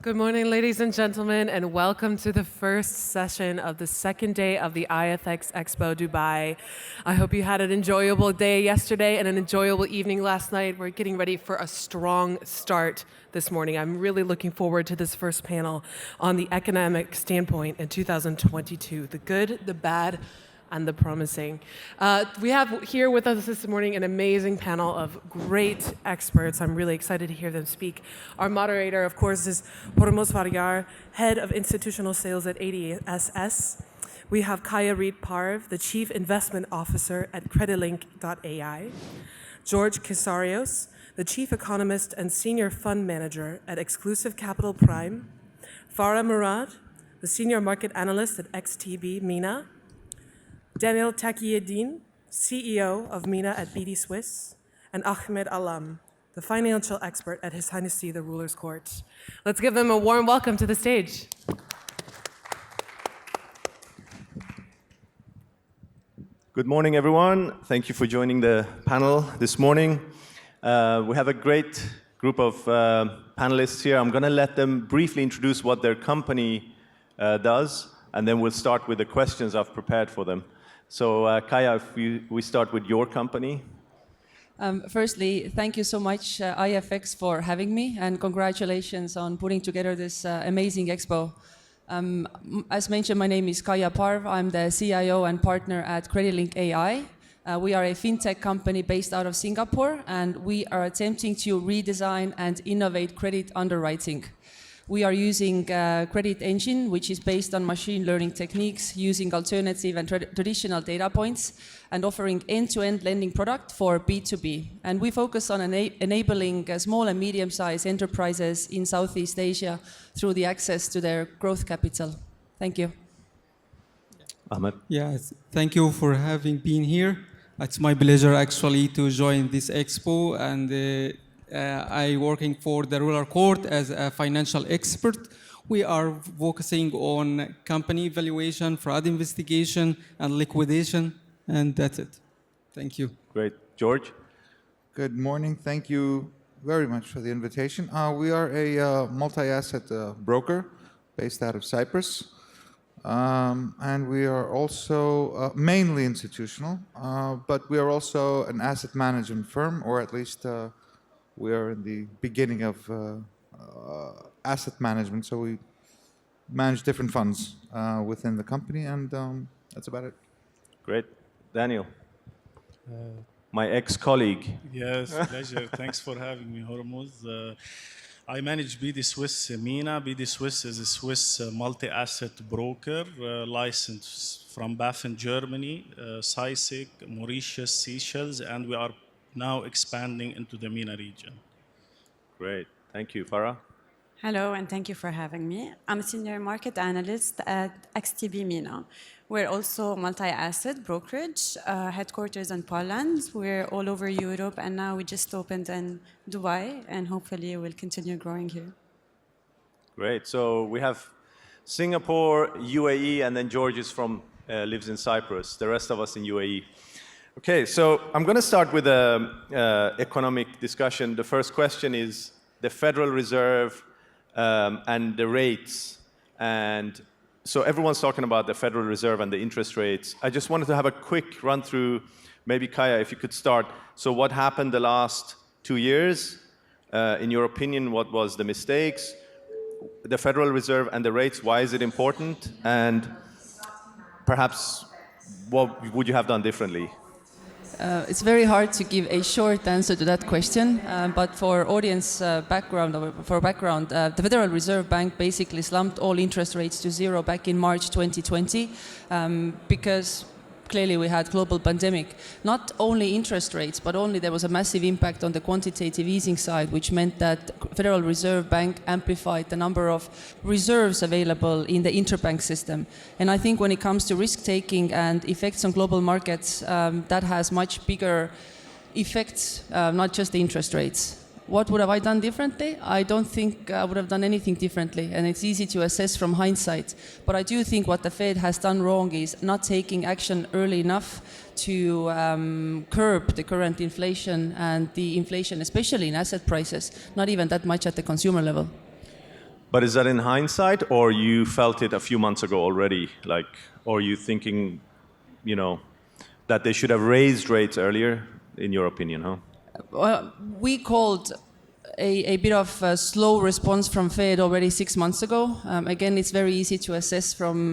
Good morning, ladies and gentlemen, and welcome to the first session of the second day of the iFX EXPO Dubai. I hope you had an enjoyable day yesterday and an enjoyable evening last night. We're getting ready for a strong start this morning. I'm really looking forward to this first panel on the economic standpoint in 2022, the good, the bad, and the promising. We have here with us this morning an amazing panel of great experts. I'm really excited to hear them speak. Our moderator, of course, is Hormoz Faryar, Head of Institutional Sales at BDSwiss. We have Kaia-Reet Parv, the Chief Investment Officer at CrediLinq.AI. George Kessarios, the Chief Economist and Senior Fund Manager at Exclusive Capital Prime. Farah Mourad, the Senior Market Analyst at XTB MENA. Takieddine, CEO of MENA at BDSwiss, and Ahmed Allam, the financial expert at His Highness the Ruler's Court. Let's give them a warm welcome to the stage. Good morning, everyone. Thank you for joining the panel this morning. We have a great group of panelists here. I'm going to let them briefly introduce what their company does, and then we'll start with the questions I've prepared for them. So, Kaia, if we start with your company. Firstly, thank you so much, iFX, for having me, and congratulations on putting together this amazing expo. As mentioned, my name is Kaia-Reet Parv. I'm the CIO and partner at CrediLinq.AI. We are a fintech company based out of Singapore, and we are attempting to redesign and innovate credit underwriting. We are using credit engine, which is based on machine learning techniques, using alternative and traditional data points, and offering end-to-end lending product for B2B. And we focus on enabling small and medium-sized enterprises in Southeast Asia through the access to their growth capital. Thank you. Ahmed. Yes, thank you for having been here. It's my pleasure actually to join this expo, and I working for the ruler court as a financial expert. We are focusing on company valuation, fraud investigation, and liquidation, and that's it. Thank you. Great. George? Good morning. Thank you very much for the invitation. We are a multi-asset broker based out of Cyprus. And we are also mainly institutional, but we are also an asset management firm, or at least we are in the beginning of asset management, so we manage different funds within the company, and that's about it. Great. Daniel? My ex-colleague. Yes, pleasure. Thanks for having me, Hormoz. I manage BDSwiss MENA. BDSwiss is a Swiss multi-asset broker licensed from BaFin, Germany, CISIC, Mauritius, Seychelles, and we are now expanding into the MENA region. Great. Thank you. Farah? Hello, and thank you for having me. I'm a senior market analyst at XTB MENA. We're also multi-asset brokerage, headquarters in Poland. We're all over Europe, and now we just opened in Dubai, and hopefully we'll continue growing here. Great. So we have Singapore, UAE, and then George is lives in Cyprus. The rest of us in UAE. Okay, so I'm going to start with an economic discussion. The first question is the Federal Reserve and the rates. And so everyone's talking about the Federal Reserve and the interest rates. I just wanted to have a quick run through, maybe Kaia, if you could start. So what happened the last 2 years? In your opinion, what was the mistakes? The Federal Reserve and the rates, why is it important? And perhaps what would you have done differently? It's very hard to give a short answer to that question, but for audience background, the Federal Reserve Bank basically slumped all interest rates to zero back in March 2020 because clearly we had global pandemic. Not only interest rates, but there was a massive impact on the quantitative easing side, which meant that Federal Reserve Bank amplified the number of reserves available in the interbank system. And I think when it comes to risk-taking and effects on global markets, that has much bigger effects, not just the interest rates. What would have I done differently? I don't think I would have done anything differently, and it's easy to assess from hindsight. But I do think what the Fed has done wrong is not taking action early enough to curb the current inflation and the inflation, especially in asset prices, not even that much at the consumer level. But is that in hindsight, or you felt it a few months ago already? Like, or are you thinking, you know, that they should have raised rates earlier, in your opinion, huh? Well, we called a bit of a slow response from Fed already 6 months ago. Again, it's very easy to assess from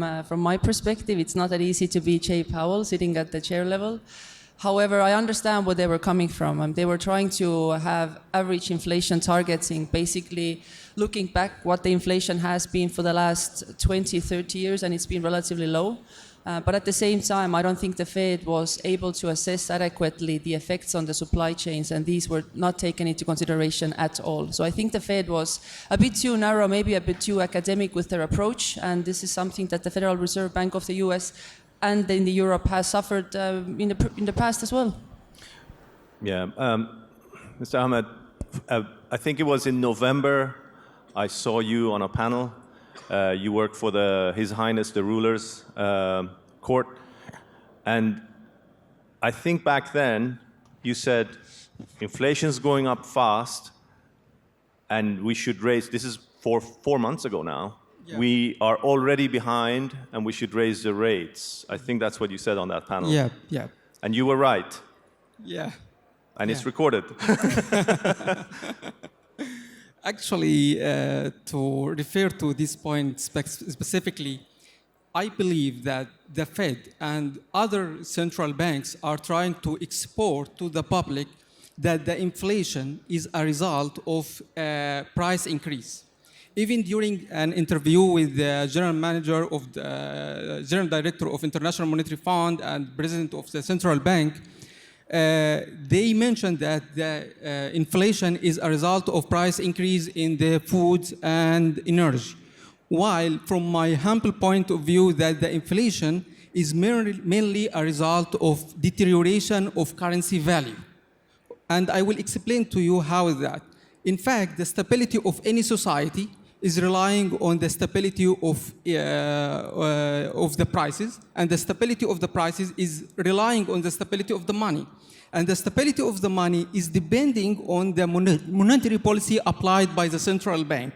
my perspective. It's not that easy to be Jay Powell sitting at the chair level. However, I understand where they were coming from. They were trying to have average inflation targets in basically looking back what the inflation has been for the last 20, 30 years, and it's been relatively low. But at the same time, I don't think the Fed was able to assess adequately the effects on the supply chains, and these were not taken into consideration at all. So I think the Fed was a bit too narrow, maybe a bit too academic with their approach, and this is something that the Federal Reserve Bank of the US and in Europe has suffered in the past as well. Yeah, Mr. Ahmed, I think it was in November I saw you on a panel. You worked for His Highness the Ruler's court. And I think back then you said inflation's going up fast and we should raise, this is 4 months ago now, yeah. We are already behind and we should raise the rates. I think that's what you said on that panel. Yeah, yeah. And you were right. Yeah. And it's recorded. Actually, to refer to this point specifically, I believe that the Fed and other central banks are trying to export to the public that the inflation is a result of a price increase. Even during an interview with the general manager of the general director of International Monetary Fund and president of the central bank, they mentioned that the inflation is a result of price increase in the foods and energy. While from my humble point of view, that the inflation is mainly a result of deterioration of currency value. And I will explain to you how is that. In fact, the stability of any society is relying on the stability of the prices, and the stability of the prices is relying on the stability of the money. And the stability of the money is depending on the monetary policy applied by the central bank.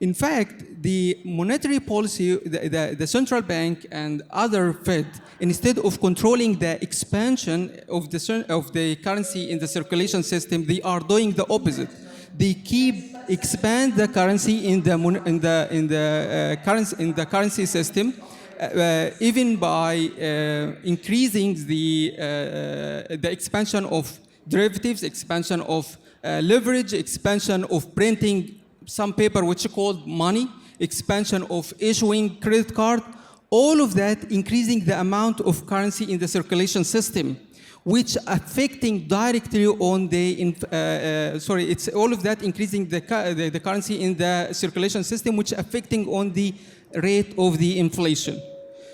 In fact, the monetary policy, the central bank and other Fed, instead of controlling the expansion of the currency in the circulation system, they are doing the opposite. They expand the currency in the currency system, even by increasing the expansion of derivatives, expansion of leverage, expansion of printing some paper which is called money, expansion of issuing credit card, all of that increasing the amount of currency in the circulation system, which affecting directly on the, it's all of that increasing the currency in the circulation system, which affecting on the rate of the inflation.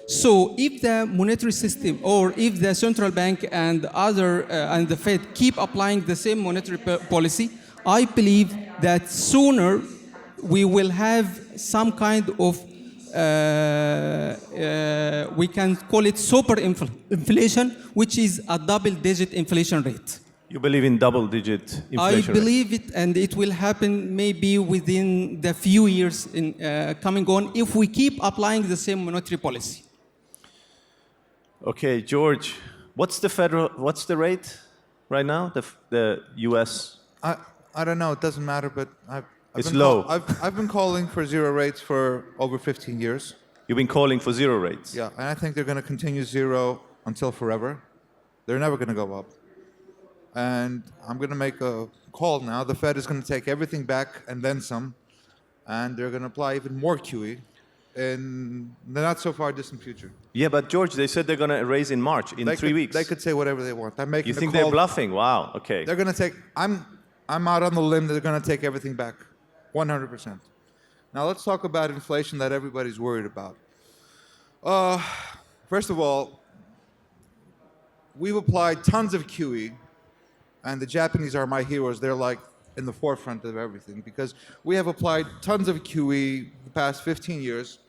So if the monetary system, or if the central bank and the Fed keep applying the same monetary policy, I believe that sooner we will have some kind of we can call it super inflation, which is a double-digit inflation rate. You believe in double-digit inflation I believe it, and it will happen maybe within the few years coming on if we keep applying the same monetary policy. Okay, George, what's the rate right now? The U.S. I don't know. It doesn't matter, but it's low. I've been calling for zero rates for over 15 years. You've been calling for zero rates? Yeah, and I think they're going to continue zero until forever. They're never going to go up. And I'm going to make a call now. The Fed is going to take everything back and then some, and they're going to apply even more QE in the not so far distant future. Yeah, but George, they said they're going to raise in March, in 3 weeks. They could say whatever they want. I'm making. You think they're bluffing? Wow. Okay. They're going to take. I'm out on the limb that they're going to take everything back, 100%. Now let's talk about inflation that everybody's worried about. First of all, we've applied tons of QE, and the Japanese are my heroes. They're like in the forefront of everything because we have applied tons of QE the past 15 years.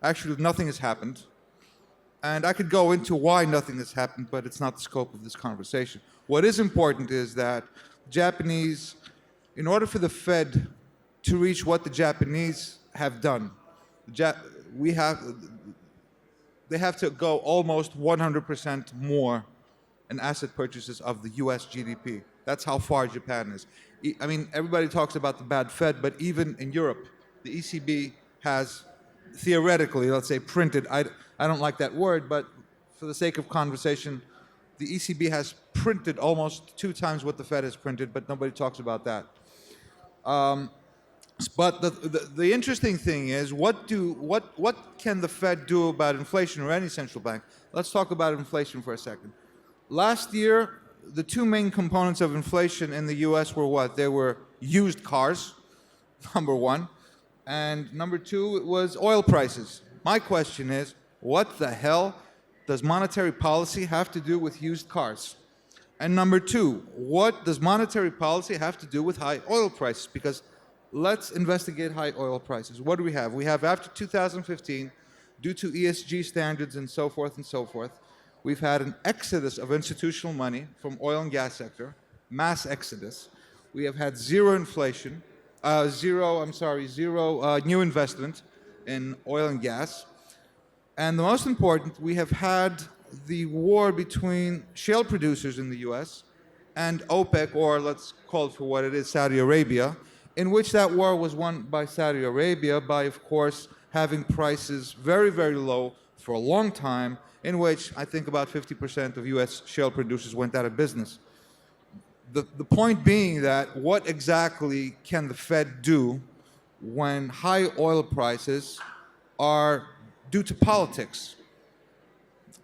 Actually, nothing has happened. And I could go into why nothing has happened, but it's not the scope of this conversation. What is important is that Japanese, in order for the Fed to reach what the Japanese have done. They have to go almost 100% more in asset purchases of the US GDP. That's how far Japan is. I mean, everybody talks about the bad Fed, but even in Europe, the ECB has theoretically, let's say, printed, I don't like that word, but for the sake of conversation, the ECB has printed almost 2 times what the Fed has printed, but nobody talks about that. But the interesting thing is, what can the Fed do about inflation, or any central bank? Let's talk about inflation for a second. Last year, the 2 main components of inflation in the US were what? They were used cars, number 1, and number 2 was oil prices. My question is, what the hell does monetary policy have to do with used cars? And number 2, what does monetary policy have to do with high oil prices? Because let's investigate high oil prices. What do we have? We have, after 2015, due to ESG standards and so forth, we've had an exodus of institutional money from oil and gas sector, mass exodus. We have had zero inflation, zero new investment in oil and gas. And the most important, we have had the war between shale producers in the US and OPEC, or let's call it for what it is, Saudi Arabia, in which that war was won by Saudi Arabia by, of course, having prices very, very low for a long time, in which I think about 50% of US shale producers went out of business. The point being that what exactly can the Fed do when high oil prices are due to politics?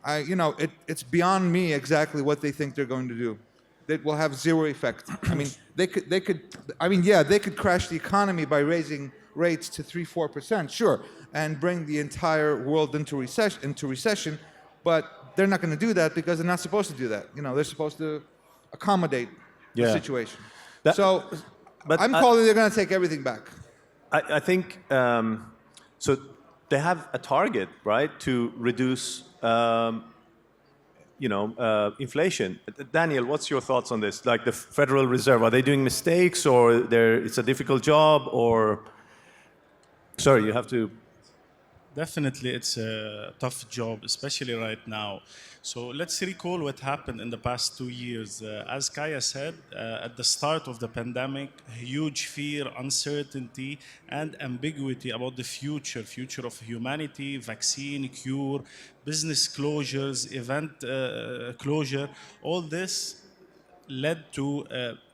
It's beyond me exactly what they think they're going to do. That will have zero effect. I mean, they could crash the economy by raising rates to 3-4%, sure, and bring the entire world into recession, but they're not going to do that because they're not supposed to do that. They're supposed to accommodate the situation. But I'm calling they're going to take everything back. I think, so they have a target, right, to reduce inflation. Daniel, what's your thoughts on this? Like the Federal Reserve, are they doing mistakes, or it's a difficult job, or... Sorry, you have to... Definitely, it's a tough job, especially right now. So let's recall what happened in the past 2 years. As Kaia said, at the start of the pandemic, huge fear, uncertainty, and ambiguity about the future of humanity, vaccine, cure, business closures, event closure. All this led to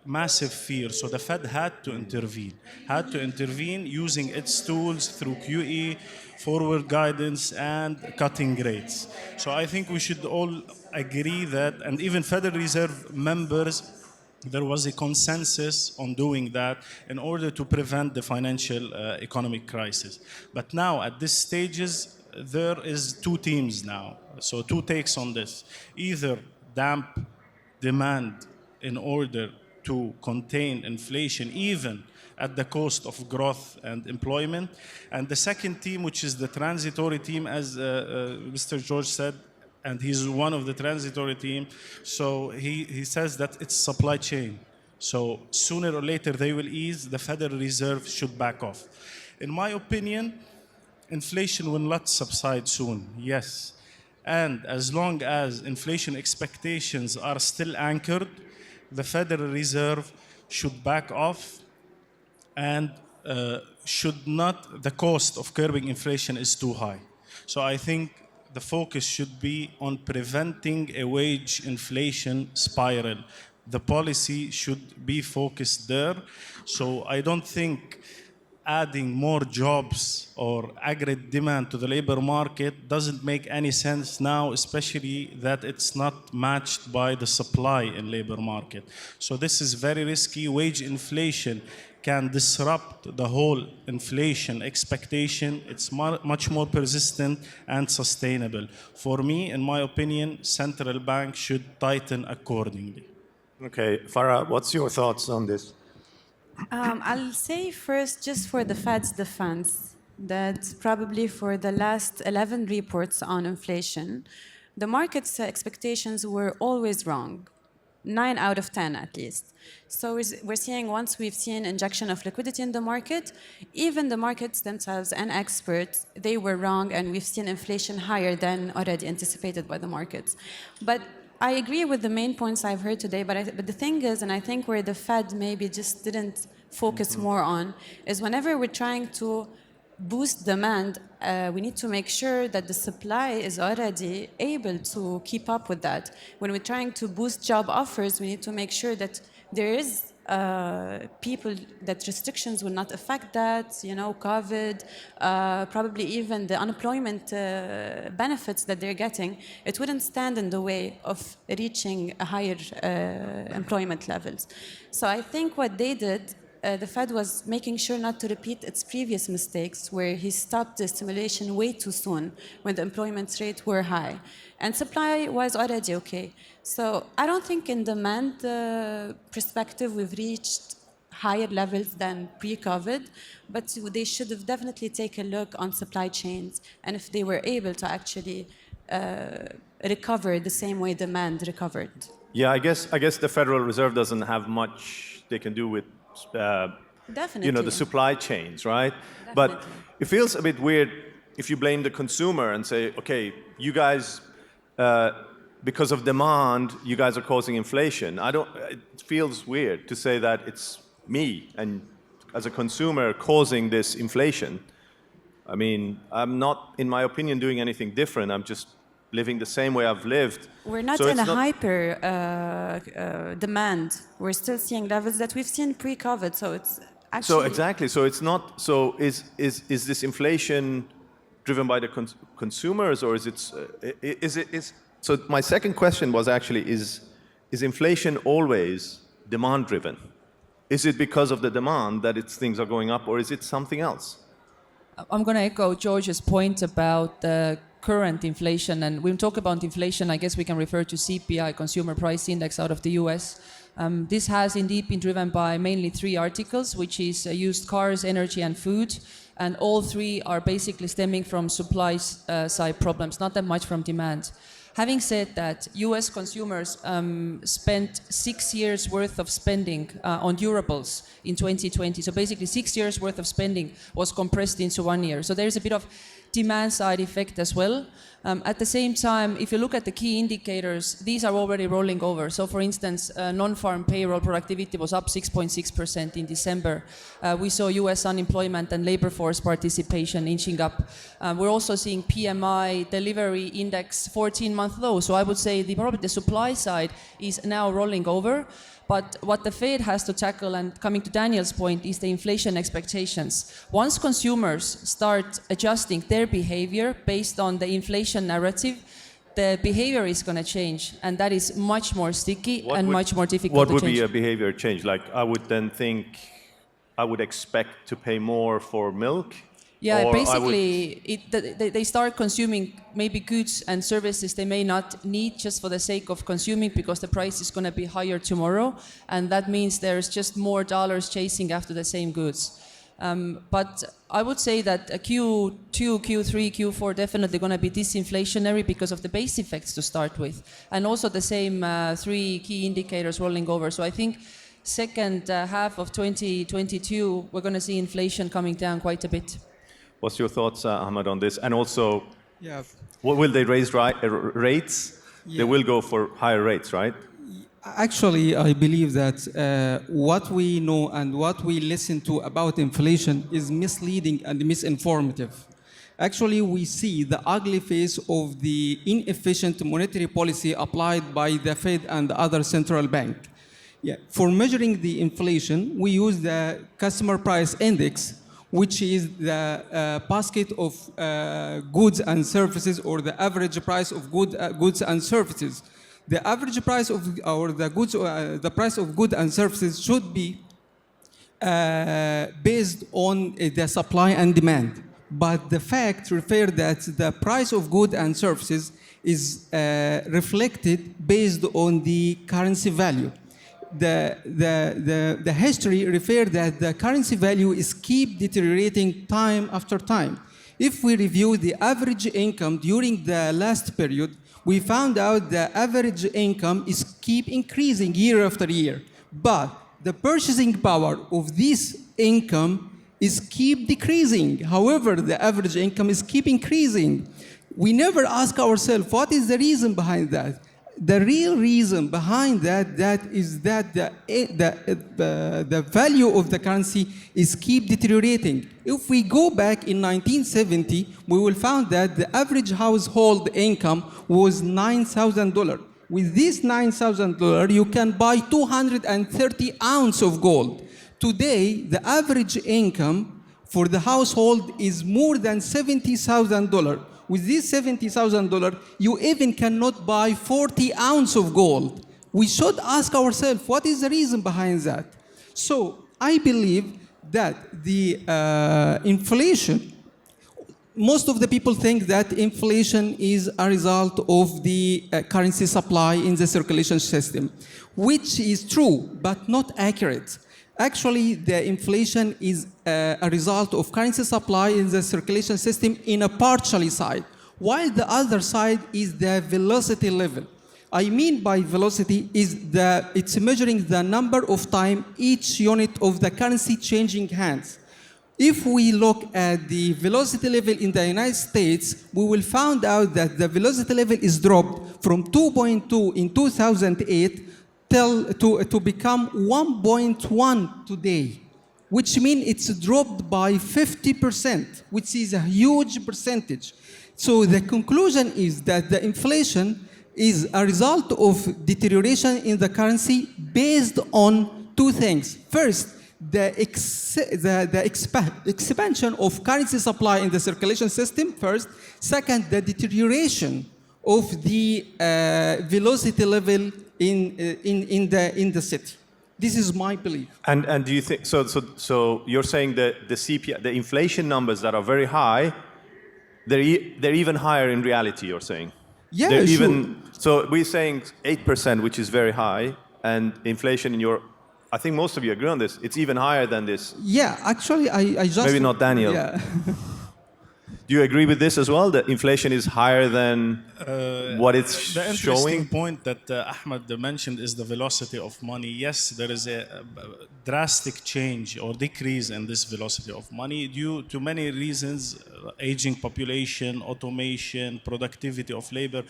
massive fear. So the Fed had to intervene using its tools through QE, forward guidance, and cutting rates. So I think we should all agree that, and even Federal Reserve members, there was a consensus on doing that in order to prevent the financial economic crisis. But now, at this stages, there is 2 teams now. So 2 takes on this. Either damp demand in order to contain inflation, even at the cost of growth and employment. And the second team, which is the transitory team, as Mr. George said, and he's one of the transitory team, so he says that it's supply chain. So sooner or later they will ease, the Federal Reserve should back off. In my opinion, inflation will not subside soon, yes. And as long as inflation expectations are still anchored, the Federal Reserve should back off, and the cost of curbing inflation is too high. So I think the focus should be on preventing a wage inflation spiral. The policy should be focused there. So I don't think adding more jobs or aggregate demand to the labor market doesn't make any sense now, especially that it's not matched by the supply in labor market. So this is very risky. Wage inflation can disrupt the whole inflation expectation. It's much more persistent and sustainable. For me, in my opinion, central bank should tighten accordingly. Okay, Farah, what's your thoughts on this? I'll say first, just for the Fed's defense, that probably for the last 11 reports on inflation, the market's expectations were always wrong. 9 out of 10 at least. So we're seeing once we've seen injection of liquidity in the market, even the markets themselves and experts, they were wrong, and we've seen inflation higher than already anticipated by the markets. But I agree with the main points I've heard today, but the thing is, and I think where the Fed maybe just didn't focus more on, is whenever we're trying to boost demand, we need to make sure that the supply is already able to keep up with that. When we're trying to boost job offers, we need to make sure that there is people, that restrictions will not affect that, COVID, probably even the unemployment benefits that they're getting, it wouldn't stand in the way of reaching a higher employment levels. So I think what they did, the Fed was making sure not to repeat its previous mistakes, where he stopped the stimulation way too soon when the employment rate were high. And supply was already okay. So I don't think in demand perspective we've reached higher levels than pre-COVID, but they should have definitely taken a look on supply chains and if they were able to actually recover the same way demand recovered. Yeah, I guess the Federal Reserve doesn't have much they can do with Definitely. the supply chains, right? Definitely. But it feels a bit weird if you blame the consumer and say, okay, you guys, because of demand, you guys are causing inflation. It feels weird to say that it's me and as a consumer causing this inflation. I mean, I'm not, in my opinion, doing anything different. I'm just living the same way I've lived. We're not in a hyper demand. We're still seeing levels that we've seen pre-COVID. So it's actually... So exactly. So it's not. So is this inflation driven by the consumers, or is it? So my second question was actually: is inflation always demand driven? Is it because of the demand that things are going up, or is it something else? I'm going to echo George's point about the current inflation. And when we talk about inflation, I guess we can refer to CPI, Consumer Price Index, out of the US. This has indeed been driven by mainly 3 articles, which is used cars, energy, and food. And all 3 are basically stemming from supply side problems, not that much from demand. Having said that, US consumers spent 6 years worth of spending on durables in 2020. So basically 6 years worth of spending was compressed into 1 year. So there's a bit of demand side effect as well. At the same time, if you look at the key indicators, these are already rolling over. So for instance, non-farm payroll productivity was up 6.6% in December. We saw US unemployment and labor force participation inching up. We're also seeing PMI delivery index 14-month low. So I would say probably the supply side is now rolling over. But what the Fed has to tackle, and coming to Daniel's point, is the inflation expectations. Once consumers start adjusting their behavior based on the inflation narrative, the behavior is going to change, and that is much more sticky much more difficult to change. What would be a behavior change? Like I would then think I would expect to pay more for milk? Yeah, basically, they start consuming maybe goods and services they may not need just for the sake of consuming because the price is going to be higher tomorrow. And that means there's just more dollars chasing after the same goods. But I would say that Q2, Q3, Q4 definitely going to be disinflationary because of the base effects to start with. And also the same 3 key indicators rolling over. So I think second half of 2022, we're going to see inflation coming down quite a bit. What's your thoughts, Ahmed, on this? And also, what will they raise rates? Yeah. They will go for higher rates, right? Actually, I believe that what we know and what we listen to about inflation is misleading and misinformative. Actually, we see the ugly face of the inefficient monetary policy applied by the Fed and the other central bank. Yeah. For measuring the inflation, we use the Consumer Price Index, which is the basket of goods and services, or the average price of goods and services. The average price of, or the goods, the price of goods and services should be based on the supply and demand. But the facts refer that the price of goods and services is reflected based on the currency value. The history referred that the currency value is keep deteriorating time after time. If we review the average income during the last period, we found out the average income is keep increasing year after year. But the purchasing power of this income is keep decreasing. However, the average income is keep increasing. We never ask ourselves, what is the reason behind that? The real reason behind that is that the value of the currency is keep deteriorating. If we go back in 1970, we will find that the average household income was $9,000. With this $9,000, you can buy 230 ounces of gold. Today, the average income for the household is more than $70,000. With this $70,000, you even cannot buy 40 ounces of gold. We should ask ourselves, what is the reason behind that? So I believe that the inflation, most of the people think that inflation is a result of the currency supply in the circulation system, which is true, but not accurate. Actually, the inflation is a result of currency supply in the circulation system in a partially side, while the other side is the velocity level. I mean by velocity is it's measuring the number of time each unit of the currency changing hands. If we look at the velocity level in the United States, we will find out that the velocity level is dropped from 2.2 in 2008 to become 1.1 today, which means it's dropped by 50%, which is a huge percentage. So the conclusion is that the inflation is a result of deterioration in the currency based on two things. First, the expansion of currency supply in the circulation system, first. Second, the deterioration of the velocity level in the city. This is my belief. And do you think so you're saying that the CPI, the inflation numbers that are very high, they're even higher in reality, you're saying? Yeah, they're sure. even, so we're saying 8%, which is very high, and inflation in your, I think most of you agree on this, it's even higher than this. Yeah, actually, I just... Maybe not Daniel. Yeah. Do you agree with this as well, that inflation is higher than what it's The interesting showing? point that Ahmed mentioned is the velocity of money. Yes, there is a drastic change or decrease in this velocity of money due to many reasons, aging population, automation, productivity of labor,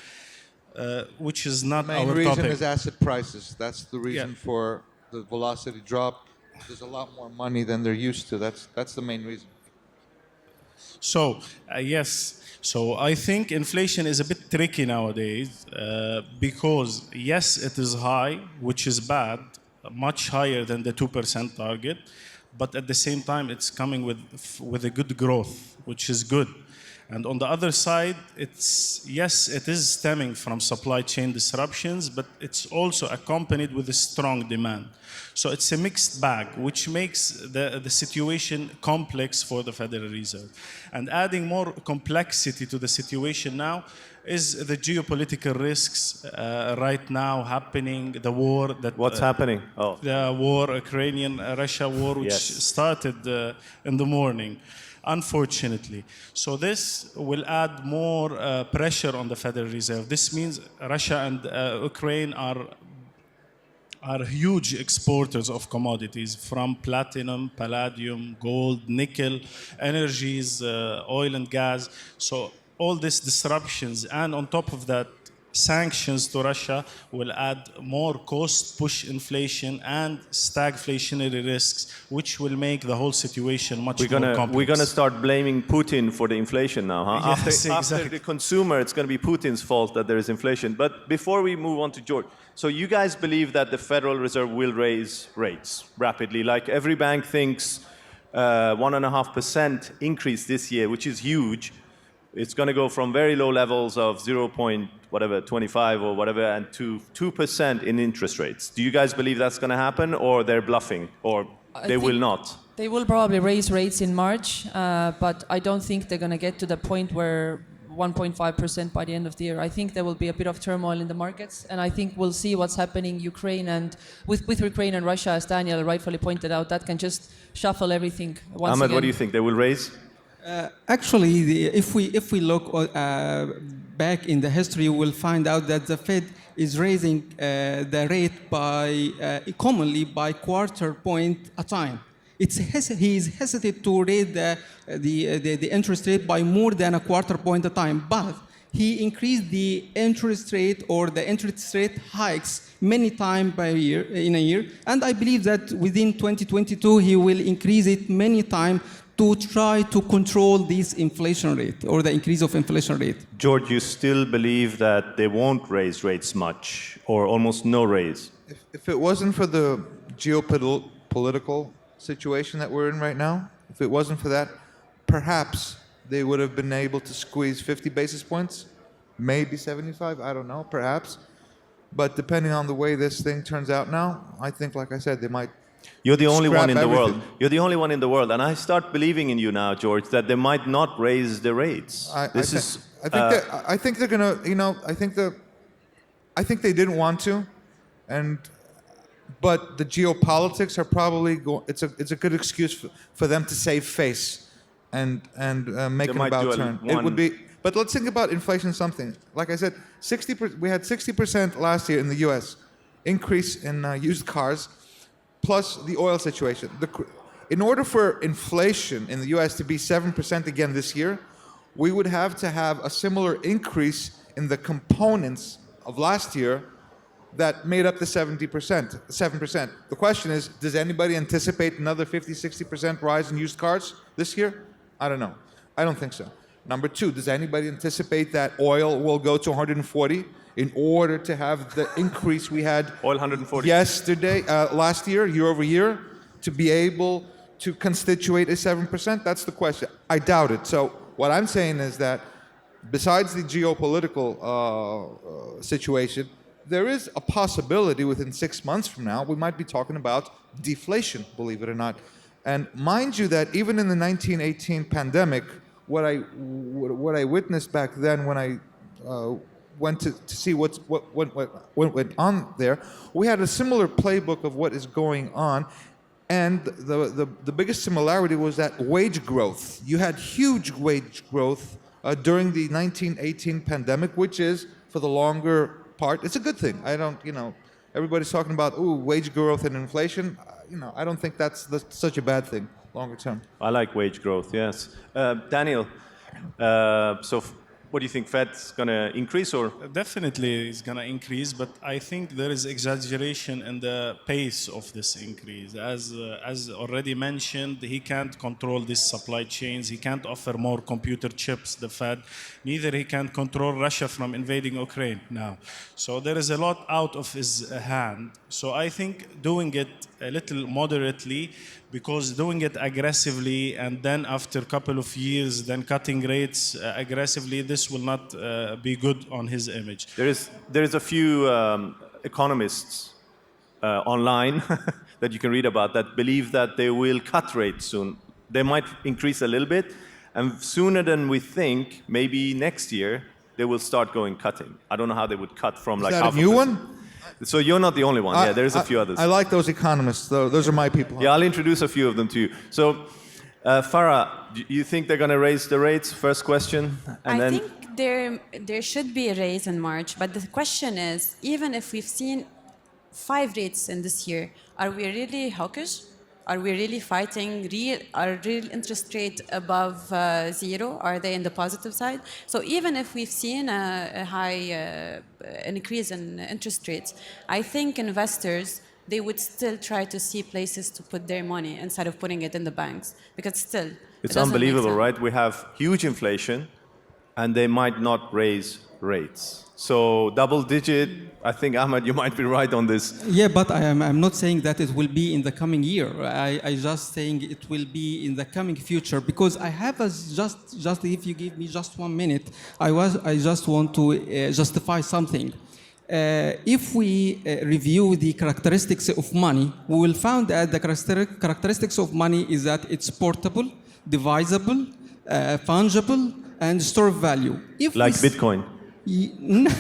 which is not The main our reason topic. is asset prices. That's the reason Yeah. for the velocity drop. There's a lot more money than they're used to. That's the main reason. So, yes. So I think inflation is a bit tricky nowadays because, yes, it is high, which is bad, much higher than the 2% target. But at the same time, it's coming with a good growth, which is good. And on the other side, yes, it is stemming from supply chain disruptions, but it's also accompanied with a strong demand. So it's a mixed bag, which makes the situation complex for the Federal Reserve. And adding more complexity to the situation now is the geopolitical risks right now happening, the war that... What's happening? Oh. The war, Ukrainian-Russia war, which started in the morning, unfortunately. So this will add more pressure on the Federal Reserve. This means Russia and Ukraine are huge exporters of commodities, from platinum, palladium, gold, nickel, energies, oil and gas. So all these disruptions, and on top of that, sanctions to Russia will add more cost, push inflation and stagflationary risks, which will make the whole situation much more complex. We're going to start blaming Putin for the inflation now, huh? Yes, After the consumer, it's going to be Putin's fault that there is inflation. But before we move on to George, so you guys believe that the Federal Reserve will raise rates rapidly? Like every bank thinks 1.5% increase this year, which is huge. It's going to go from very low levels of 0.25 or whatever, and to 2% in interest rates. Do you guys believe that's going to happen, or they're bluffing, or they will not? They will probably raise rates in March, but I don't think they're going to get to the point where 1.5% by the end of the year. I think there will be a bit of turmoil in the markets, and I think we'll see what's happening in Ukraine, and with Ukraine and Russia, as Daniel rightfully pointed out, that can just shuffle everything once Ahmed, again. what do you think? They will raise? Actually, if we look back in the history, we'll find out that the Fed is raising the rate by commonly by quarter point a time. He is hesitant to raise the interest rate by more than a quarter point a time, but he increased the interest rate or the interest rate hikes many times in a year, and I believe that within 2022 he will increase it many times to try to control this inflation rate or the increase of inflation rate. George, you still believe that they won't raise rates much or almost no raise? If it wasn't for the geopolitical situation that we're in right now, if it wasn't for that, perhaps they would have been able to squeeze 50 basis points, maybe 75, I don't know, perhaps. But depending on the way this thing turns out now, I think, like I said, they might. You're the only one in the everything. world. You're the only one in the world, and I start believing in you now, George, that they might not raise the rates. I think they're gonna. You know, I think they didn't want to, but the geopolitics are probably. It's a good excuse for them to save face, and make an about turn. It would be. But let's think about inflation. Something like I said, 60%. We had 60% last year in the U.S. increase in used cars. Plus the oil situation. In order for inflation in the U.S. to be 7% again this year, we would have to have a similar increase in the components of last year that made up the 7%. The question is, does anybody anticipate another 50, 60% rise in used cars this year? I don't know. I don't think so. Number two, does anybody anticipate that oil will go to 140? In order to have the increase we had oil 140 yesterday, last year over year, to be able to constitute a 7%? That's the question. I doubt it. So what I'm saying is that besides the geopolitical situation, there is a possibility within 6 months from now we might be talking about deflation, believe it or not. And mind you that even in the 1918 pandemic, what I witnessed back then when I went to see what went on there, we had a similar playbook of what is going on, and the biggest similarity was that wage growth. You had huge wage growth during the 1918 pandemic, which is, for the longer part, it's a good thing. I don't, everybody's talking about, wage growth and inflation. I don't think that's such a bad thing, longer term. I like wage growth, yes. Daniel, what do you think, Fed's going to increase or? Definitely it's going to increase, but I think there is exaggeration in the pace of this increase. As already mentioned, he can't control these supply chains. He can't offer more computer chips, the Fed. Neither he can control Russia from invading Ukraine now. So there is a lot out of his hand. So I think doing it a little moderately, because doing it aggressively and then after a couple of years then cutting rates aggressively, this will not be good on his image. There is a few economists online that you can read about that believe that they will cut rates soon. They might increase a little bit, and sooner than we think, maybe next year, they will start going cutting. I don't know how they would cut from like half. Is that a new one? So you're not the only one. Yeah, there's a few others. I like those economists, though. Those are my people. Yeah, I'll introduce a few of them to you. So, Farah, do you think they're going to raise the rates? First question. And I think there should be a raise in March, but the question is, even if we've seen 5 rates in this year, are we really hawkish? Are we really fighting are real interest rate above zero? Are they in the positive side? So even if we've seen a high increase in interest rates, I think investors, they would still try to see places to put their money instead of putting it in the banks, because still it's unbelievable, right? We have huge inflation, and they might not raise rates. So double digit, I think, Ahmed, you might be right on this. Yeah, but I'm not saying that it will be in the coming year. I just saying it will be in the coming future, because I have just if you give me just 1 minute, I just want to justify something. If we review the characteristics of money, we will find that the characteristics of money is that it's portable, divisible, fungible, and store value. Like Bitcoin. No,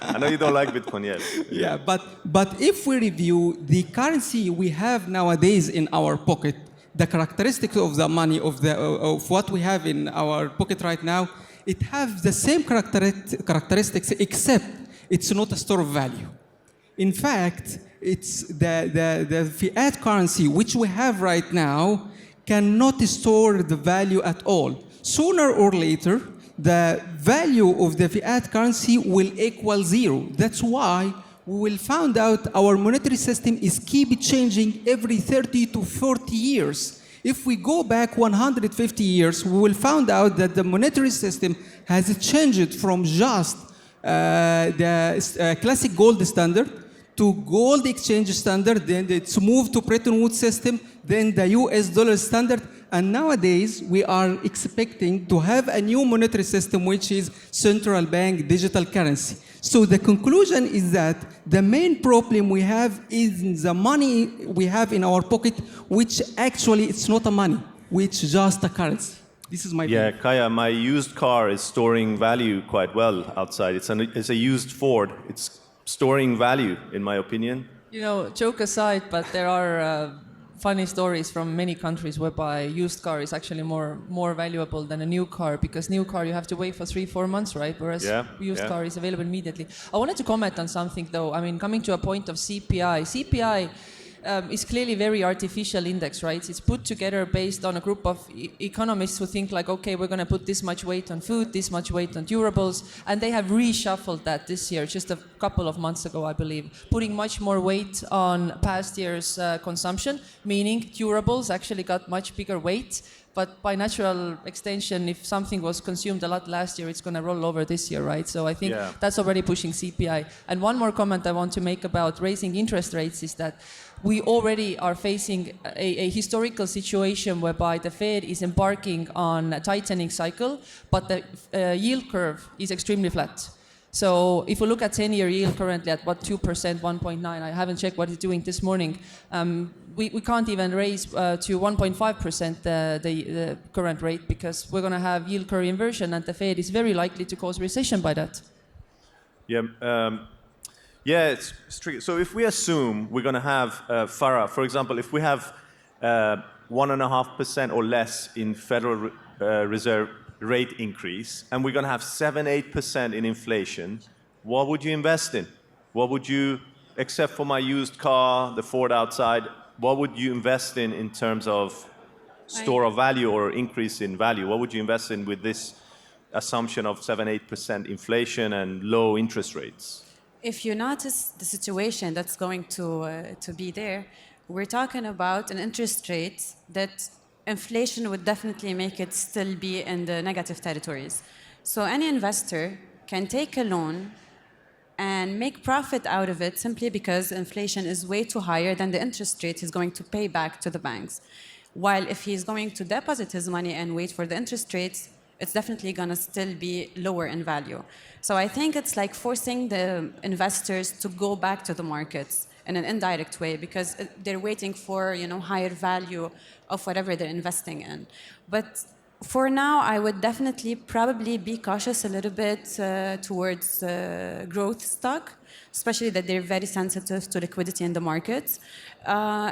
I know you don't like Bitcoin yet. Yeah, but if we review the currency we have nowadays in our pocket, the characteristics of the money, of what we have in our pocket right now, it has the same characteristics, except it's not a store of value. In fact, it's the fiat currency which we have right now cannot store the value at all. Sooner or later, the value of the fiat currency will equal zero. That's why we will find out our monetary system is keep changing every 30 to 40 years. If we go back 150 years, we will find out that the monetary system has changed from just the classic gold standard to gold exchange standard, then it's moved to Bretton Woods system, then the US dollar standard, and nowadays we are expecting to have a new monetary system which is central bank digital currency. So the conclusion is that the main problem we have is the money we have in our pocket, which actually it's not a money, which is just a currency. This is my Yeah, Kaya, my used car is storing value quite well outside. It's a used Ford. It's storing value, in my opinion. You know, joke aside, but there are funny stories from many countries whereby used car is actually more valuable than a new car, because new car you have to wait for 3-4 months, right? Whereas used car is available immediately. I wanted to comment on something though. I mean, coming to a point of CPI. CPI is clearly very artificial index, right? It's put together based on a group of economists who think like, okay, we're going to put this much weight on food, this much weight on durables, and they have reshuffled that this year, just a couple of months ago, I believe, putting much more weight on past year's consumption, meaning durables actually got much bigger weight. But by natural extension, if something was consumed a lot last year, it's going to roll over this year, right? So I think that's already pushing CPI. And one more comment I want to make about raising interest rates is that we already are facing a historical situation whereby the Fed is embarking on a tightening cycle, but the yield curve is extremely flat. So if we look at 10-year yield currently at 2%, 1.9, I haven't checked what it's doing this morning. We can't even raise to 1.5% the current rate, because we're going to have yield curve inversion, and the Fed is very likely to cause recession by that. It's tricky. So if we assume we're going to have, Farah, for example, if we have 1.5% or less in Federal Reserve rate increase, and we're going to have 7-8% in inflation, what would you invest in? What would you, except for my used car, the Ford outside, what would you invest in terms of store of value or increase in value? What would you invest in with this assumption of 7-8% inflation and low interest rates? If you notice the situation that's going to be there, we're talking about an interest rate that inflation would definitely make it still be in the negative territories. So any investor can take a loan and make profit out of it simply because inflation is way too higher than the interest rate he's going to pay back to the banks. While if he's going to deposit his money and wait for the interest rates, it's definitely going to still be lower in value. So I think it's like forcing the investors to go back to the markets in an indirect way, because they're waiting for, higher value of whatever they're investing in. But for now, I would definitely probably be cautious a little bit towards growth stock, especially that they're very sensitive to liquidity in the markets.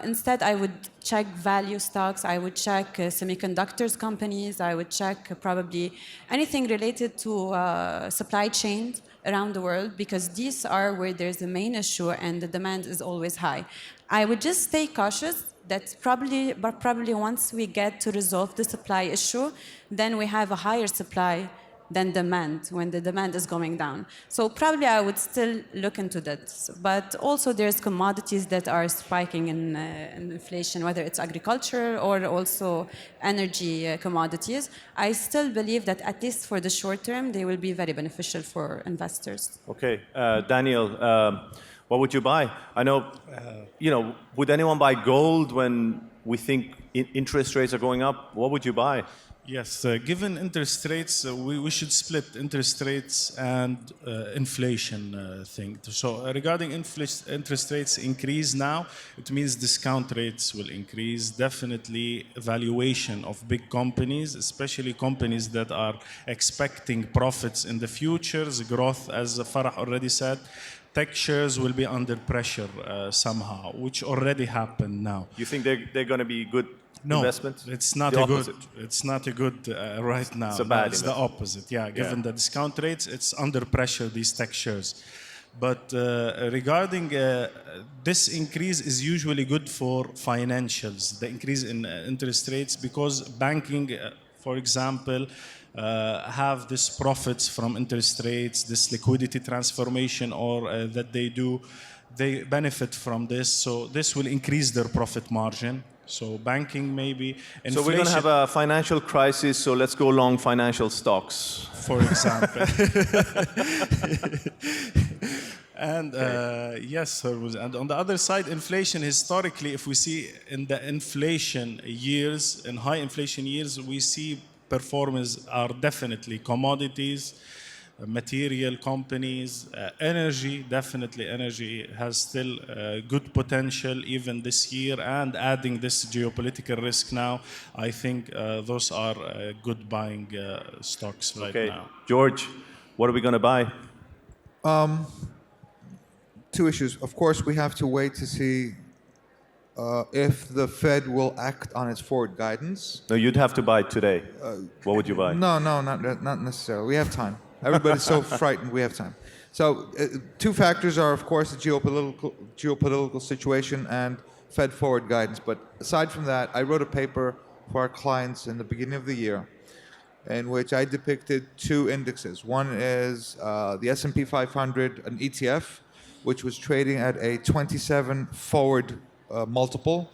Instead, I would check value stocks, I would check semiconductors companies, I would check probably anything related to supply chains around the world, because these are where there's the main issue and the demand is always high. I would just stay cautious that probably once we get to resolve the supply issue, then we have a higher supply than demand when the demand is going down. So probably I would still look into that. But also there's commodities that are spiking in inflation, whether it's agriculture or also energy commodities. I still believe that at least for the short term, they will be very beneficial for investors. Okay, Daniel, what would you buy? I know, would anyone buy gold when we think interest rates are going up? What would you buy? Yes, given interest rates, we should split interest rates and inflation thing. So regarding interest rates increase now, it means discount rates will increase. Definitely valuation of big companies, especially companies that are expecting profits in the future, growth, as Farah already said. Tech shares will be under pressure somehow, which already happened now. You think they're going to be good investment? It's not The a good. opposite. It's not a good right now. It's a bad It's the investment. opposite. Yeah, given Yeah. the discount rates, it's under pressure. These tech shares. But regarding this increase is usually good for financials. The increase in interest rates because banking, for example, have this profits from interest rates, this liquidity transformation, or that they do. They benefit from this, so this will increase their profit margin. So banking maybe. So we're going to have a financial crisis, so let's go long financial stocks. For example. And yes, sir. And on the other side, inflation historically, if we see in the inflation years, in high inflation years, we see performers are definitely commodities, material companies, energy. Definitely energy has still good potential even this year, and adding this geopolitical risk now, I think those are good buying stocks right now. George, what are we going to buy? Two issues. Of course, we have to wait to see if the Fed will act on its forward guidance. No, you'd have to buy it today. What would you buy? No, not necessarily. We have time. Everybody's so frightened. We have time. So two factors are, of course, the geopolitical situation and Fed forward guidance. But aside from that, I wrote a paper for our clients in the beginning of the year in which I depicted two indexes. One is the S&P 500, an ETF, which was trading at a 27 forward multiple,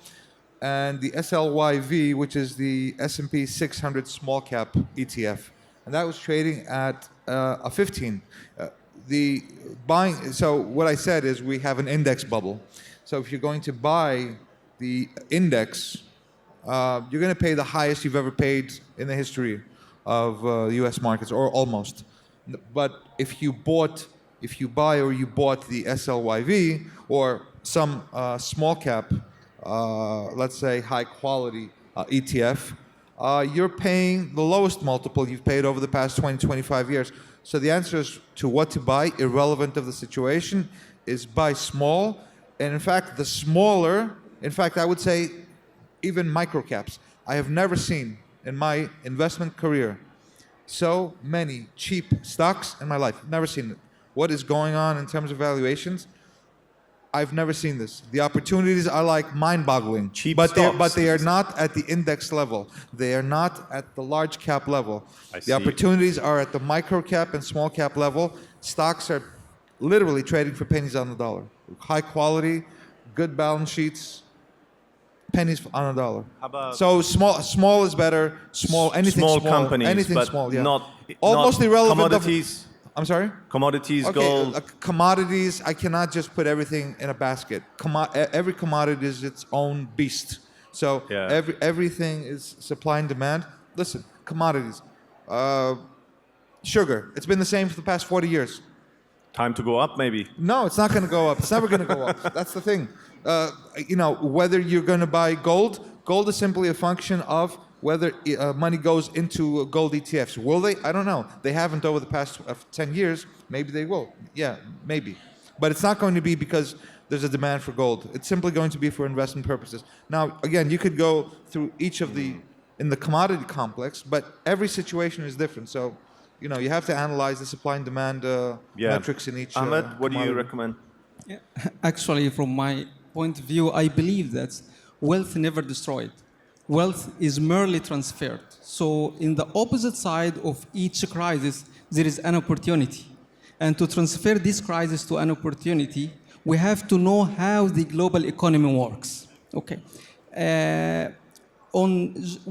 and the SLYV, which is the S&P 600 small cap ETF, and that was trading at a 15. So what I said is we have an index bubble. So if you're going to buy the index, you're going to pay the highest you've ever paid in the history of U.S. markets, or almost. But if you bought the SLYV or some small cap, let's say high quality ETF, you're paying the lowest multiple you've paid over the past 20, 25 years. So the answer is to what to buy, irrelevant of the situation, is buy small. And in fact, the smaller, I would say even micro caps. I have never seen in my investment career so many cheap stocks in my life. Never seen it. What is going on in terms of valuations? I've never seen this. The opportunities are like mind-boggling. Cheap but stocks. they are not at the index level. They are not at the large cap level. I The opportunities are at the micro cap and small cap level. Stocks are literally trading for pennies on the dollar. High quality, good balance sheets, pennies on a dollar. How about So small is better. Anything small, companies, anything but small, yeah. not Almost irrelevant. commodities. I'm sorry? Commodities, Okay, gold. commodities, I cannot just put everything in a basket. Every commodity is its own beast. So Yeah. everything is supply and demand. Listen, commodities. Sugar, it's been the same for the past 40 years. Time to go up, maybe. No, it's not going to go up. It's never going to go up. That's the thing. Whether you're going to buy gold is simply a function of whether money goes into gold ETFs. Will they? I don't know. They haven't over the past 10 years. Maybe they will. Yeah, maybe. But it's not going to be because there's a demand for gold. It's simply going to be for investment purposes. Now, again, you could go through each of in the commodity complex, but every situation is different. So, you have to analyze the supply and demand metrics in each Ahmed, what do you commodity. recommend? Yeah. Actually, from my point of view, I believe that wealth never destroyed. Wealth is merely transferred. So in the opposite side of each crisis, there is an opportunity. And to transfer this crisis to an opportunity, we have to know how the global economy works. Okay.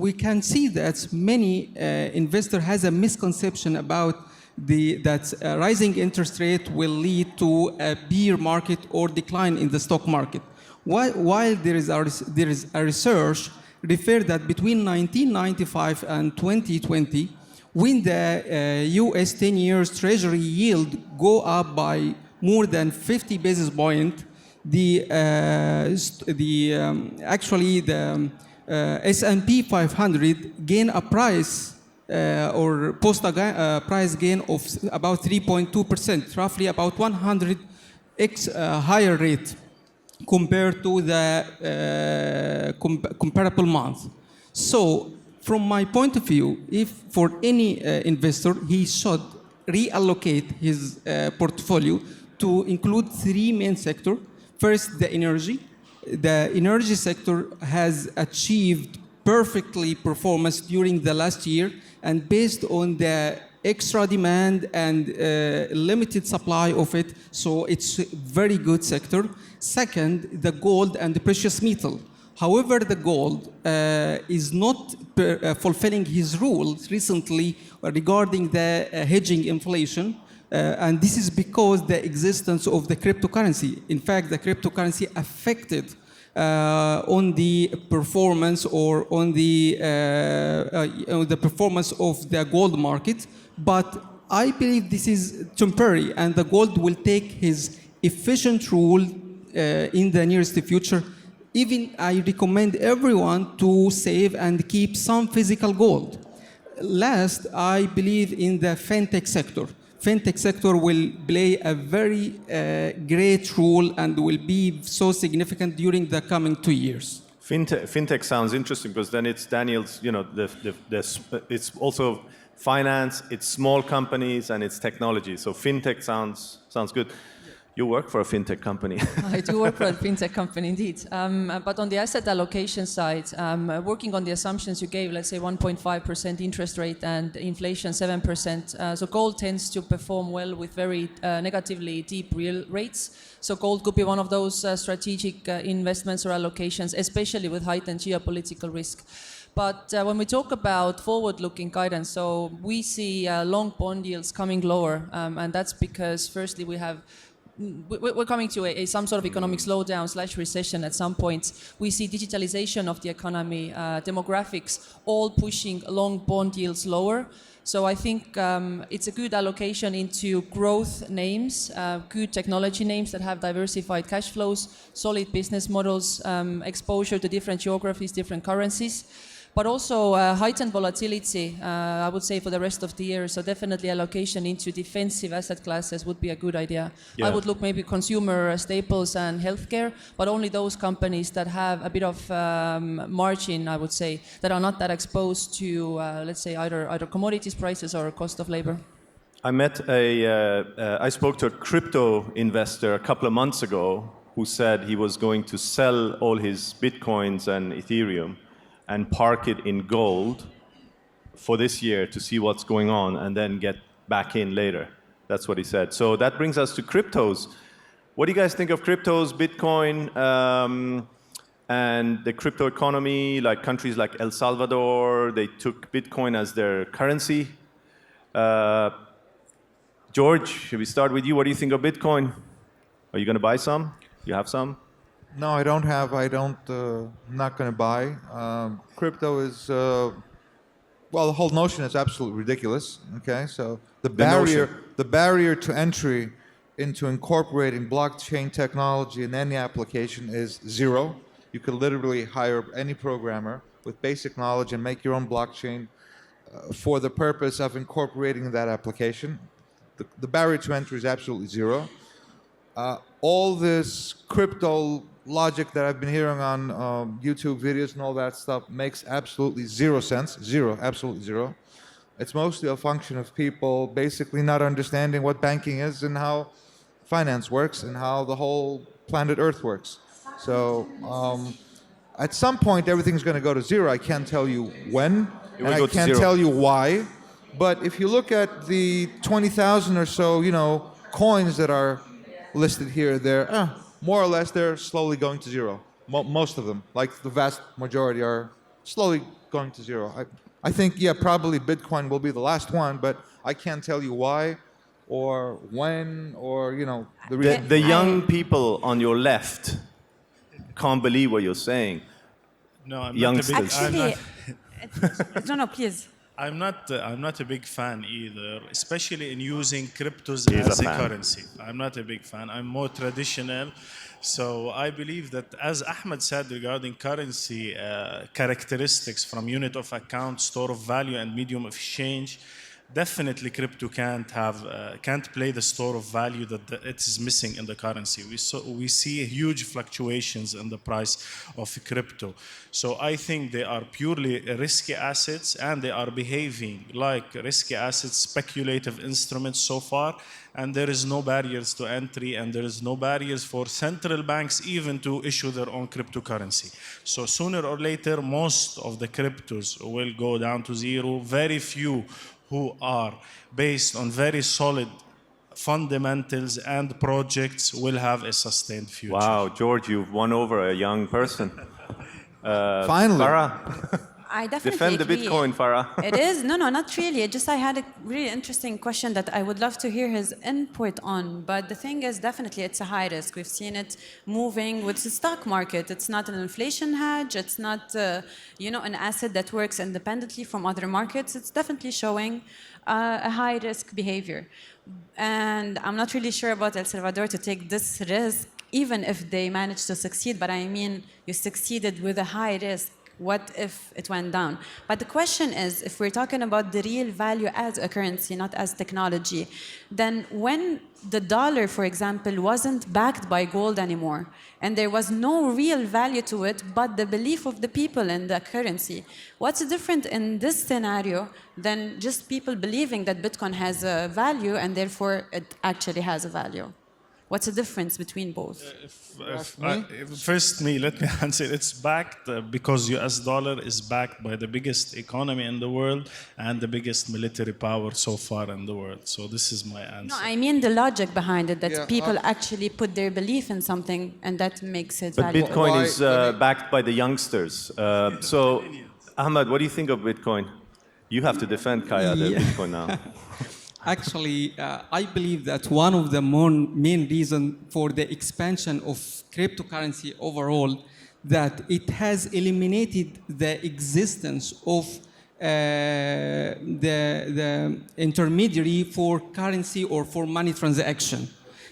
We can see that many investors has a misconception about that rising interest rate will lead to a bear market or decline in the stock market. While there is a research refer that between 1995 and 2020, when the U.S. 10 years Treasury yield go up by more than 50 basis points, the S&P 500 gain a price or post a price gain of about 3.2%, roughly about 100x higher rate compared to the comparable month. So, from my point of view, if for any investor, he should reallocate his portfolio to include three main sectors. First, the energy. The energy sector has achieved perfectly performance during the last year, and based on the extra demand and limited supply of it, so it's a very good sector. Second, the gold and the precious metal. However, the gold is not fulfilling his rules recently regarding the hedging inflation. And this is because the existence of the cryptocurrency. In fact, the cryptocurrency affected on the performance or on the performance of the gold market. But I believe this is temporary, and the gold will take his efficient role in the nearest future. Even I recommend everyone to save and keep some physical gold. Last, I believe in the fintech sector. Fintech sector will play a very great role and will be so significant during the coming 2 years. Fintech sounds interesting because then it's Daniel's, it's also finance, it's small companies, and it's technology. So fintech sounds good. You work for a fintech company. I do work for a fintech company, indeed. But on the asset allocation side, working on the assumptions you gave, let's say 1.5% interest rate and inflation 7%. So gold tends to perform well with very negatively deep real rates. So gold could be one of those strategic investments or allocations, especially with heightened geopolitical risk. But when we talk about forward-looking guidance, so we see long bond yields coming lower, and that's because firstly we're coming to some sort of economic slowdown / recession at some point. We see digitalization of the economy, demographics, all pushing long bond yields lower. So I think it's a good allocation into growth names, good technology names that have diversified cash flows, solid business models, exposure to different geographies, different currencies. But also heightened volatility, I would say, for the rest of the year. So definitely allocation into defensive asset classes would be a good idea. Yeah. I would look maybe consumer staples and healthcare, but only those companies that have a bit of margin, I would say, that are not that exposed to, let's say, either commodities prices or cost of labor. I spoke to a crypto investor a couple of months ago who said he was going to sell all his Bitcoins and Ethereum and park it in gold for this year to see what's going on and then get back in later. That's what he said. So that brings us to cryptos. What do you guys think of cryptos, Bitcoin, and the crypto economy? Like countries like El Salvador, they took Bitcoin as their currency. George, should we start with you? What do you think of Bitcoin? Are you going to buy some? You have some? No, I don't have. I'm not going to buy. Crypto is, well, the whole notion is absolutely ridiculous. Okay, so the barrier to entry into incorporating blockchain technology in any application is zero. You could literally hire any programmer with basic knowledge and make your own blockchain for the purpose of incorporating that application. The barrier to entry is absolutely zero. All this crypto logic that I've been hearing on YouTube videos and all that stuff makes absolutely zero sense. Zero, absolutely zero. It's mostly a function of people basically not understanding what banking is and how finance works and how the whole planet Earth works. So at some point, everything's going to go to zero. I can't tell you when, and I can't tell you why. But if you look at the 20,000 or so, coins that are listed here, they're more or less they're slowly going to zero. Most of them, like the vast majority, are slowly going to zero. I think, yeah, probably Bitcoin will be the last one, but I can't tell you why or when or, the reason. The young people on your left can't believe what you're saying. No, I'm youngsters. No, please. I'm not a big fan either, especially in using cryptos as a currency. I'm not a big fan. I'm more traditional. So I believe that, as Ahmed said regarding currency characteristics from unit of account, store of value, and medium of exchange, definitely crypto can't play the store of value that it is missing in the currency. We see huge fluctuations in the price of crypto. So I think they are purely risky assets, and they are behaving like risky assets, speculative instruments so far, and there is no barriers to entry, and there is no barriers for central banks even to issue their own cryptocurrency. So sooner or later, most of the cryptos will go down to zero. Very few who are based on very solid fundamentals and projects will have a sustained future. Wow, George, you've won over a young person. Finally. Farah, I definitely defend the agree. Bitcoin, Farah. It is. No, not really. I had a really interesting question that I would love to hear his input on. But the thing is, definitely, it's a high risk. We've seen it moving with the stock market. It's not an inflation hedge. It's not, an asset that works independently from other markets. It's definitely showing a high risk behavior. And I'm not really sure about El Salvador to take this risk, even if they managed to succeed. But I mean, you succeeded with a high risk. What if it went down? But the question is, if we're talking about the real value as a currency, not as technology, then when the dollar, for example, wasn't backed by gold anymore, and there was no real value to it but the belief of the people in the currency, what's different in this scenario than just people believing that Bitcoin has a value and therefore it actually has a value? What's the difference between both? First, let me answer. It's backed because US dollar is backed by the biggest economy in the world and the biggest military power so far in the world. So this is my answer. No, I mean the logic behind it, that people actually put their belief in something and that makes it But valuable. Bitcoin is backed by the youngsters. So, Ahmed, what do you think of Bitcoin? You have to defend Kaya, the Bitcoin now. Actually, I believe that one of the main reasons for the expansion of cryptocurrency overall, that it has eliminated the existence of the intermediary for currency or for money transaction.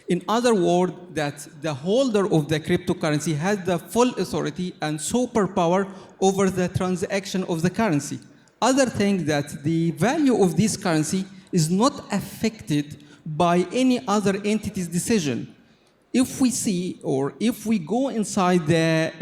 In other words, that the holder of the cryptocurrency has the full authority and superpower over the transaction of the currency. Other thing that the value of this currency is not affected by any other entity's decision. If we see, or if we go inside the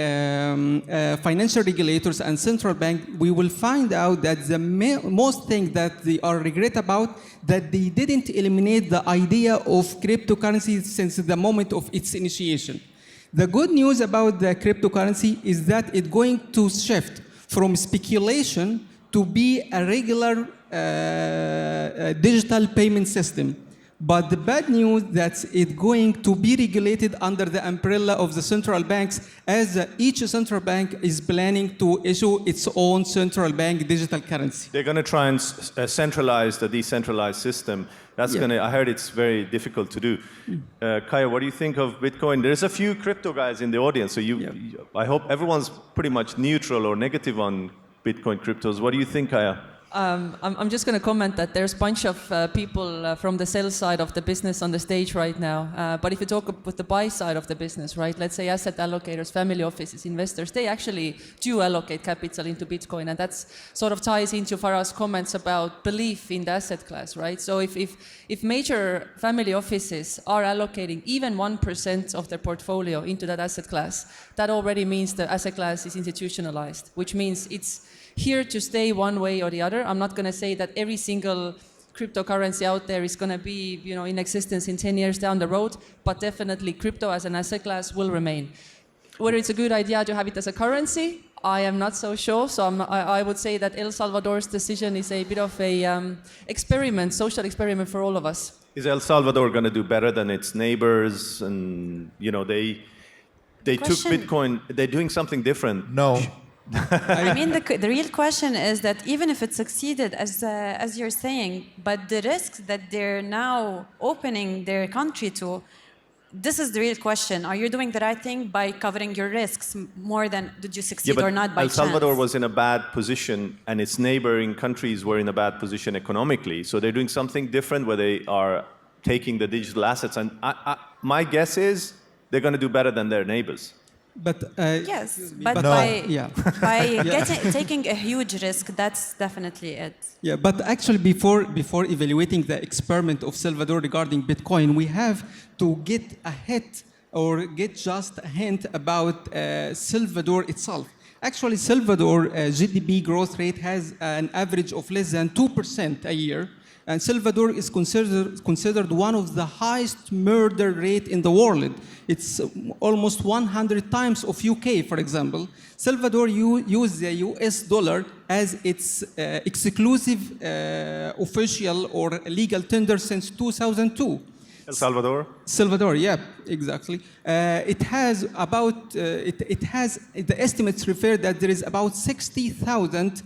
financial regulators and central bank, we will find out that the most thing that they are regret about, that they didn't eliminate the idea of cryptocurrency since the moment of its initiation. The good news about the cryptocurrency is that it's going to shift from speculation to be a regular digital payment system. But the bad news that it's going to be regulated under the umbrella of the central banks, as each central bank is planning to issue its own central bank digital currency. They're going to try and centralize the decentralized system. That's going to, I heard it's very difficult to do. Kaya, what do you think of Bitcoin? There's a few crypto guys in the audience, so I hope everyone's pretty much neutral or negative on Bitcoin cryptos. What do you think, Kaya? I'm just going to comment that there's a bunch of people from the sell side of the business on the stage right now. But if you talk with the buy side of the business, right, let's say asset allocators, family offices, investors, they actually do allocate capital into Bitcoin. And that sort of ties into Farah's comments about belief in the asset class, right? So if major family offices are allocating even 1% of their portfolio into that asset class, that already means the asset class is institutionalized, which means it's here to stay one way or the other. I'm not going to say that every single cryptocurrency out there is going to be, in existence in 10 years down the road, but definitely crypto as an asset class will remain. Whether it's a good idea to have it as a currency, I am not so sure. So I would say that El Salvador's decision is a bit of a experiment, social experiment for all of us. Is El Salvador going to do better than its neighbors? And, they took Bitcoin, they're doing something different. No. I mean, the real question is that even if it succeeded, as you're saying, but the risks that they're now opening their country to, this is the real question. Are you doing the right thing by covering your risks more than did you succeed or not by El Salvador chance? was in a bad position, and its neighboring countries were in a bad position economically. So they're doing something different where they are taking the digital assets. And my guess is they're going to do better than their neighbors. But Yes, but but- by, yeah. by taking a huge risk, that's definitely it. Yeah, but actually before evaluating the experiment of Salvador regarding Bitcoin, we have to get ahead or get just a hint about Salvador itself. Actually, Salvador GDP growth rate has an average of less than 2% a year. And Salvador is considered one of the highest murder rate in the world. It's almost 100 times of UK, for example. Salvador use the US dollar as its exclusive official or legal tender since 2002. El Salvador? Salvador, yeah, exactly. It has about, it has, the estimates refer that there is about 60,000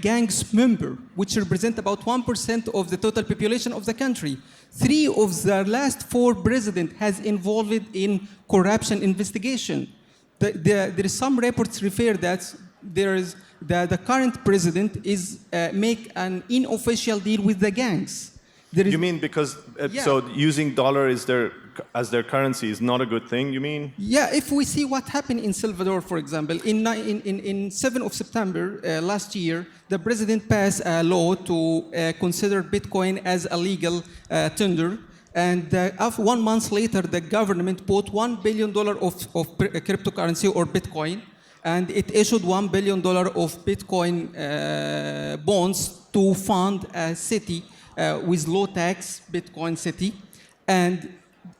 gangs member, which represent about 1% of the total population of the country. 3 of the last 4 presidents has involved in corruption investigation. There is some reports refer that there is the current president is make an unofficial deal with the gangs. You mean because, Yeah. so using dollar as their currency is not a good thing, you mean? Yeah, if we see what happened in Salvador, for example, in 7 of September last year, the president passed a law to consider Bitcoin as a legal tender. And after 1 month later, the government bought $1 billion of cryptocurrency or Bitcoin, and it issued $1 billion of Bitcoin bonds to fund a city with low tax Bitcoin city. And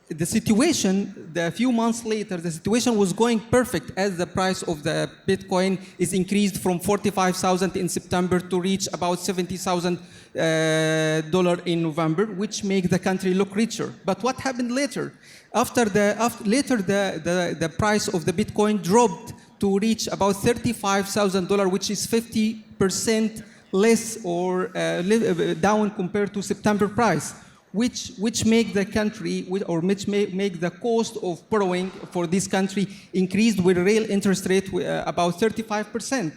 the situation, a few months later, the situation was going perfect as the price of the Bitcoin is increased from 45,000 in September to reach about $70,000 in November, which makes the country look richer. But what happened later? The price of the Bitcoin dropped to reach about $35,000, which is 50% less or down compared to September price, which make the country or which make the cost of borrowing for this country increased with real interest rate about 35%.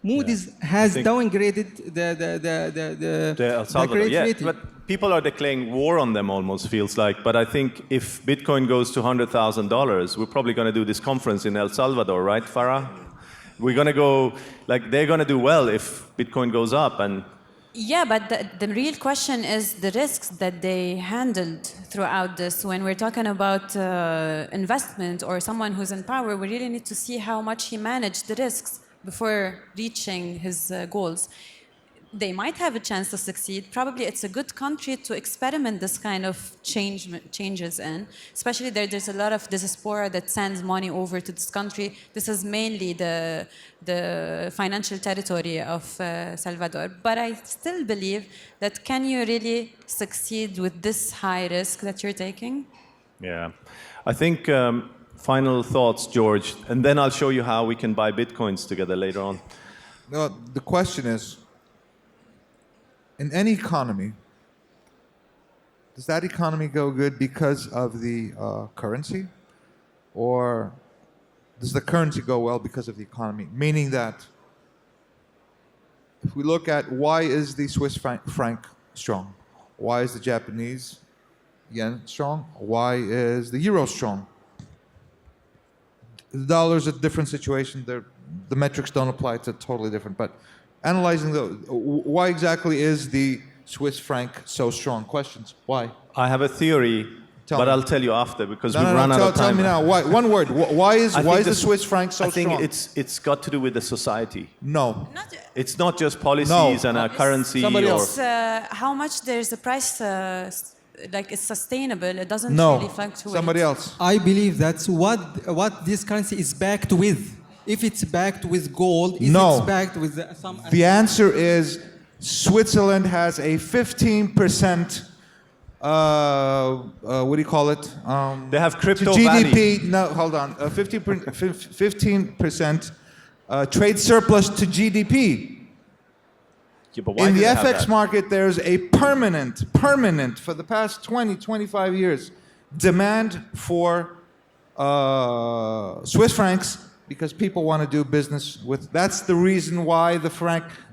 Moody's has downgraded The El Salvador, credit yeah, rating. but people are declaring war on them almost, feels like. But I think if Bitcoin goes to $100,000, we're probably going to do this conference in El Salvador, right, Farah? We're going to go, like, they're going to do well if Bitcoin goes up. And Yeah, but the real question is the risks that they handled throughout this. When we're talking about investment or someone who's in power, we really need to see how much he managed the risks before reaching his goals. They might have a chance to succeed. Probably it's a good country to experiment this kind of changes in. Especially there's a lot of diaspora that sends money over to this country. This is mainly the financial territory of Salvador. But I still believe that can you really succeed with this high risk that you're taking? yeah, I think final thoughts, George, and then I'll show you how we can buy Bitcoins together later on. No, the question is, in any economy, does that economy go good because of the currency? Or does the currency go well because of the economy? Meaning that if we look at why is the Swiss franc strong? Why is the Japanese yen strong? Why is the euro strong? The dollar's a different situation. The metrics don't apply. It's totally different. But analyzing why exactly is the Swiss franc so strong? Questions. Why? I have a theory, Tell but me. I'll tell you after because No, we've no, run no. out of time. Tell me now. Why? One word. Why is the Swiss franc so I think strong? it's got to do with the society. No. It's not just policies No. and a currency. Somebody or else. It's how much there's a price, like it's sustainable. It doesn't No. really fluctuate. Somebody else. I believe that's what this currency is backed with. If it's backed with gold, if No. it's backed with some... The answer is Switzerland has a 15%. What do you call it? They have To crypto GDP. valley. No, hold on. 15% trade surplus to GDP. Yeah, but why In do the they have FX that? market, there's a permanent, for the past 20, 25 years, demand for Swiss francs because people want to do business with. That's the reason why the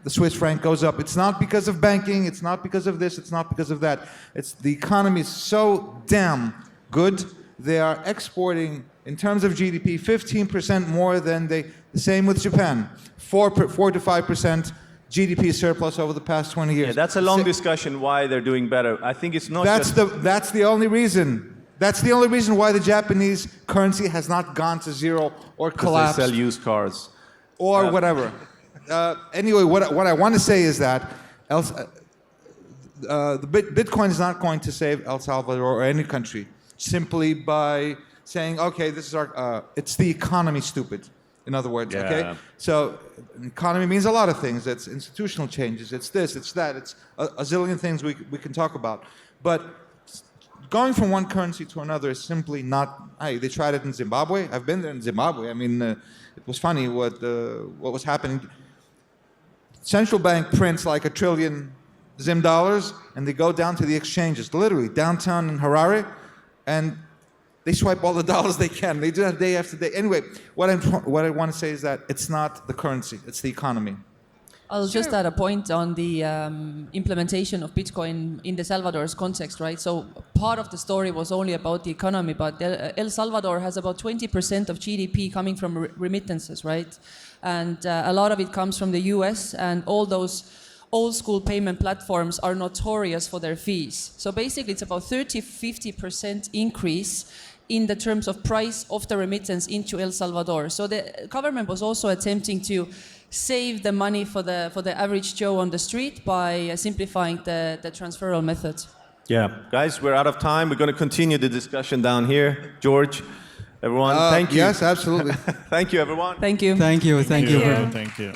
Swiss franc goes up. It's not because of banking. It's not because of this. It's not because of that. It's the economy is so damn good They are exporting, in terms of GDP, 15% more than the same with Japan. 4 to 5% GDP surplus over the past 20 years. Yeah, that's a long discussion why they're doing better. I think it's not that's the only reason. That's the only reason why the Japanese currency has not gone to zero or collapsed. They sell used cars. Or whatever. Anyway, what I want to say is that the Bitcoin is not going to save El Salvador or any country simply by saying, okay, this is our, it's the economy, stupid. In other words, okay? So economy means a lot of things. It's institutional changes, it's this, it's that, it's a zillion things we can talk about. But going from one currency to another is simply not, hey, they tried it in Zimbabwe. I've been there in Zimbabwe. I mean, it was funny what was happening. Central bank prints like $1 trillion Zim dollars, and they go down to the exchanges, literally downtown in Harare, and they swipe all the dollars they can. They do that day after day. Anyway, what I want to say is that it's not the currency, it's the economy. I'll just add a point on the implementation of Bitcoin in the Salvador's context, right? So part of the story was only about the economy, but El Salvador has about 20% of GDP coming from remittances, right? And a lot of it comes from the US, and all those old school payment platforms are notorious for their fees. So basically it's about 30-50% increase in the terms of price of the remittance into El Salvador. So the government was also attempting to save the money for the average Joe on the street by simplifying the transferal method. Yeah, guys, we're out of time. We're going to continue the discussion down here. George, everyone, thank you. Yes, absolutely. Thank you, everyone. Thank you. Thank you. Thank you. Thank you.